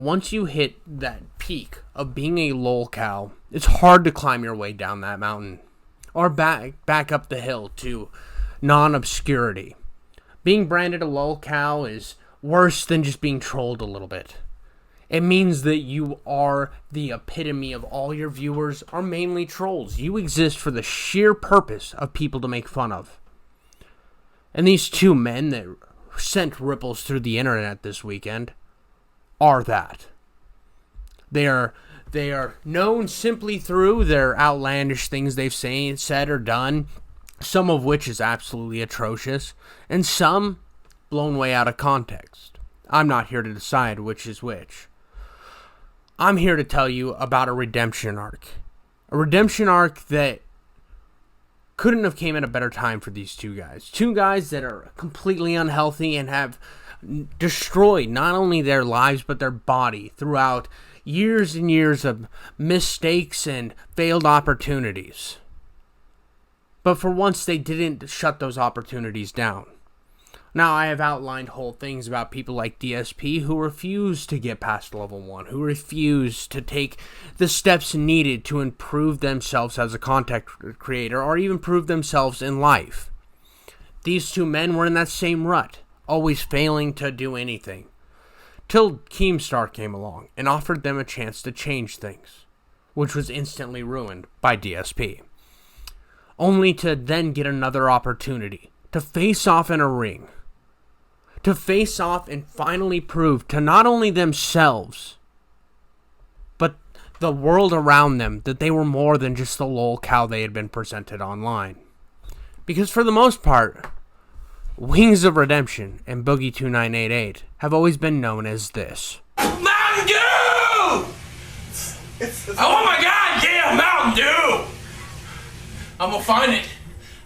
Once you hit that peak of being a lolcow, it's hard to climb your way down that mountain or back up the hill to non-obscurity. Being branded a lolcow is worse than just being trolled a little bit. It means that you are the epitome of all your viewers are mainly trolls. You exist for the sheer purpose of people to make fun of. And these two men that sent ripples through the internet this weekend are that. They are known simply through their outlandish things they've said or done, some of which is absolutely atrocious, and some blown way out of context. I'm not here to decide which is which. I'm here to tell you about a redemption arc. A redemption arc that couldn't have came at a better time for these two guys. Two guys that are completely unhealthy and have destroyed not only their lives but their body throughout years and years of mistakes and failed opportunities. But for once they didn't shut those opportunities down. Now, I have outlined whole things about people like DSP who refuse to get past level 1, who refuse to take the steps needed to improve themselves as a content creator or even prove themselves in life. These two men were in that same rut, always failing to do anything, till Keemstar came along and offered them a chance to change things, which was instantly ruined by DSP, only to then get another opportunity to face off in a ring. To face off and finally prove to not only themselves, but the world around them that they were more than just the lolcow they had been presented online. Because for the most part, Wings of Redemption and Boogie 2988 have always been known as this. Mountain Dew! I want my goddamn Mountain Dew! I'm gonna find it.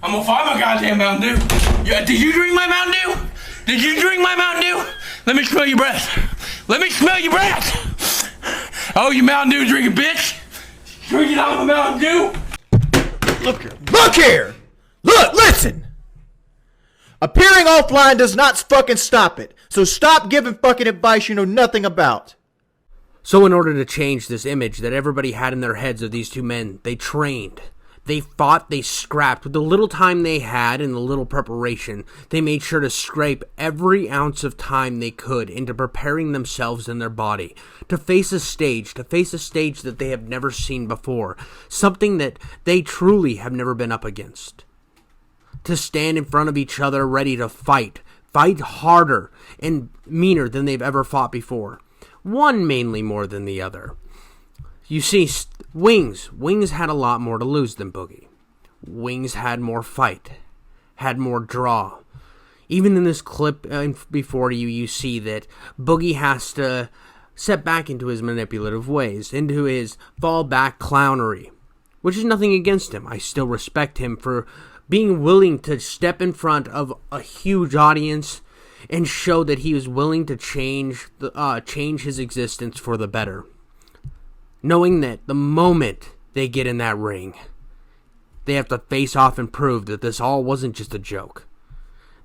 I'm gonna find my goddamn Mountain Dew. Yeah, did you drink my Mountain Dew? Did you drink my Mountain Dew? Let me smell your breath. Let me smell your breath. Oh, you Mountain Dew drinking bitch. Drinking out of a Mountain Dew. Look here. Look, listen. Appearing offline does not fucking stop it. So stop giving fucking advice you know nothing about. So in order to change this image that everybody had in their heads of these two men, they trained. They fought, they scrapped. With the little time they had and the little preparation, they made sure to scrape every ounce of time they could into preparing themselves and their body to face a stage that they have never seen before, something that they truly have never been up against. To stand in front of each other ready to fight harder and meaner than they've ever fought before. One mainly more than the other. You see, Wings had a lot more to lose than Boogie. Wings had more fight, had more draw. Even in this clip before you, you see that Boogie has to set back into his manipulative ways, into his fallback clownery, which is nothing against him. I still respect him for being willing to step in front of a huge audience and show that he was willing to change his existence for the better. Knowing that the moment they get in that ring, they have to face off and prove that this all wasn't just a joke.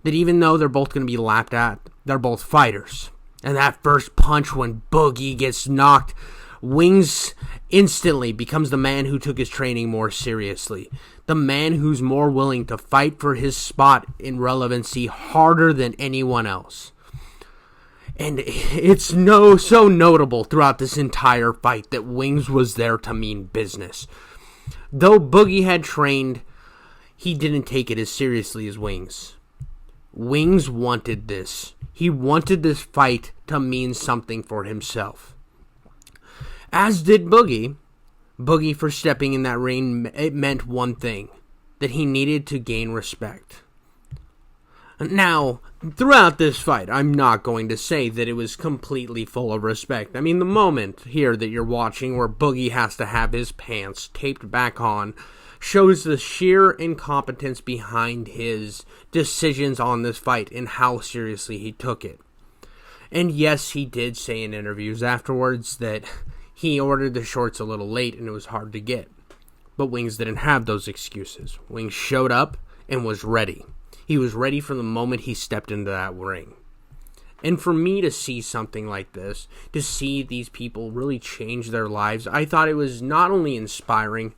That even though they're both going to be lapped at, they're both fighters. And that first punch when Boogie gets knocked, Wings instantly becomes the man who took his training more seriously. The man who's more willing to fight for his spot in relevancy harder than anyone else. And it's so notable throughout this entire fight that Wings was there to mean business. Though Boogie had trained, he didn't take it as seriously as Wings. Wings wanted this. He wanted this fight to mean something for himself. As did Boogie. Boogie, for stepping in that ring, it meant one thing. That he needed to gain respect. Now, throughout this fight, I'm not going to say that it was completely full of respect. I mean, the moment here that you're watching where Boogie has to have his pants taped back on shows the sheer incompetence behind his decisions on this fight and how seriously he took it. And yes, he did say in interviews afterwards that he ordered the shorts a little late and it was hard to get. But Wings didn't have those excuses. Wings showed up and was ready. He was ready from the moment he stepped into that ring. And for me to see something like this, to see these people really change their lives, I thought it was not only inspiring,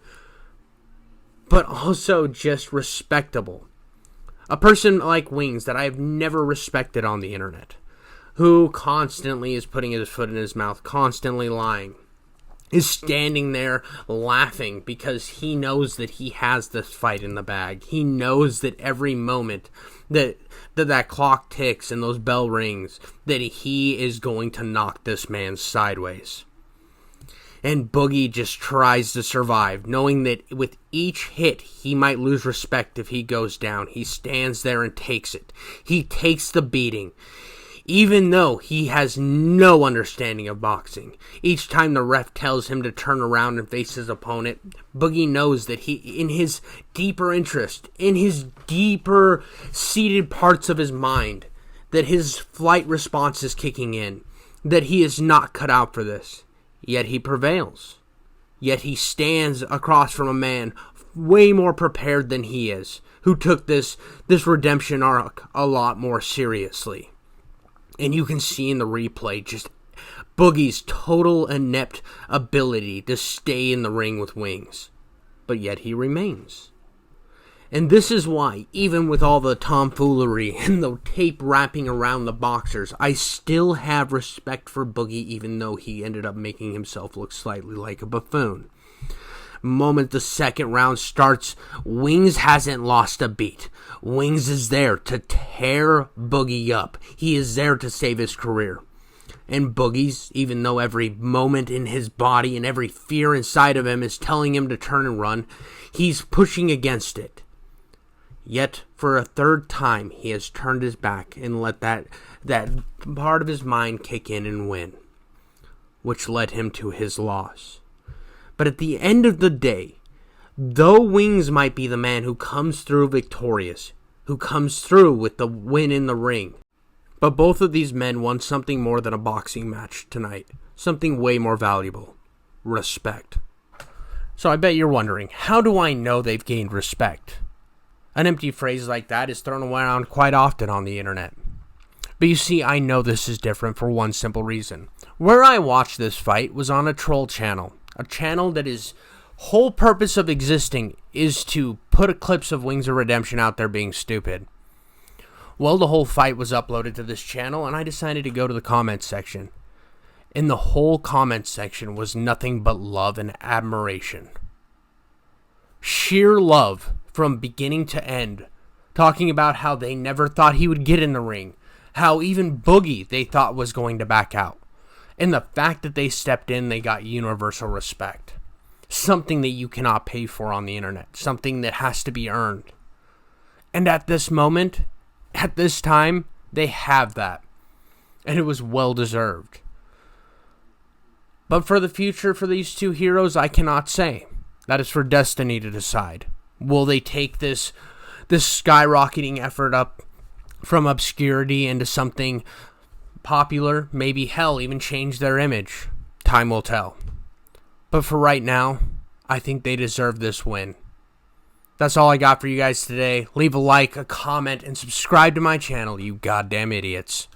but also just respectable. A person like Wings that I have never respected on the internet, who constantly is putting his foot in his mouth, constantly lying, is standing there laughing because he knows that he has this fight in the bag. He knows that every moment that clock ticks and those bell rings, that he is going to knock this man sideways. And Boogie just tries to survive, knowing that with each hit, he might lose respect if he goes down. He stands there and takes it. He takes the beating, even though he has no understanding of boxing. Each time the ref tells him to turn around and face his opponent, Boogie knows that he, in his deeper interest, in his deeper seated parts of his mind, that his flight response is kicking in, that he is not cut out for this. Yet he prevails. Yet he stands across from a man way more prepared than he is, who took this redemption arc a lot more seriously. And you can see in the replay just Boogie's total inept ability to stay in the ring with Wings. But yet he remains. And this is why, even with all the tomfoolery and the tape wrapping around the boxers, I still have respect for Boogie, even though he ended up making himself look slightly like a buffoon. Moment the second round starts, Wings hasn't lost a beat. Wings is there to tear Boogie up. He is there to save his career. And Boogie's, even though every moment in his body and every fear inside of him is telling him to turn and run, he's pushing against it. Yet, for a third time, he has turned his back and let that part of his mind kick in and win, which led him to his loss. But at the end of the day, though Wings might be the man who comes through victorious, who comes through with the win in the ring, but both of these men won something more than a boxing match tonight, something way more valuable: respect. So I bet you're wondering, how do I know they've gained respect? An empty phrase like that is thrown around quite often on the internet. But you see, I know this is different for one simple reason. Where I watched this fight was on a troll channel. A channel that is whole purpose of existing is to put clips of Wings of Redemption out there being stupid. Well, the whole fight was uploaded to this channel, and I decided to go to the comments section. And the whole comments section was nothing but love and admiration. Sheer love from beginning to end, talking about how they never thought he would get in the ring, how even Boogie they thought was going to back out, and the fact that they stepped in, they got universal respect. Something that you cannot pay for on the internet, something that has to be earned. And at this moment, at this time, they have that, and it was well deserved. But for the future for these two heroes, I cannot say. That is for destiny to decide. Will they take this skyrocketing effort up from obscurity into something popular? Maybe, hell, even change their image. Time will tell. But for right now, I think they deserve this win. That's all I got for you guys today. Leave a like, a comment, and subscribe to my channel, you goddamn idiots.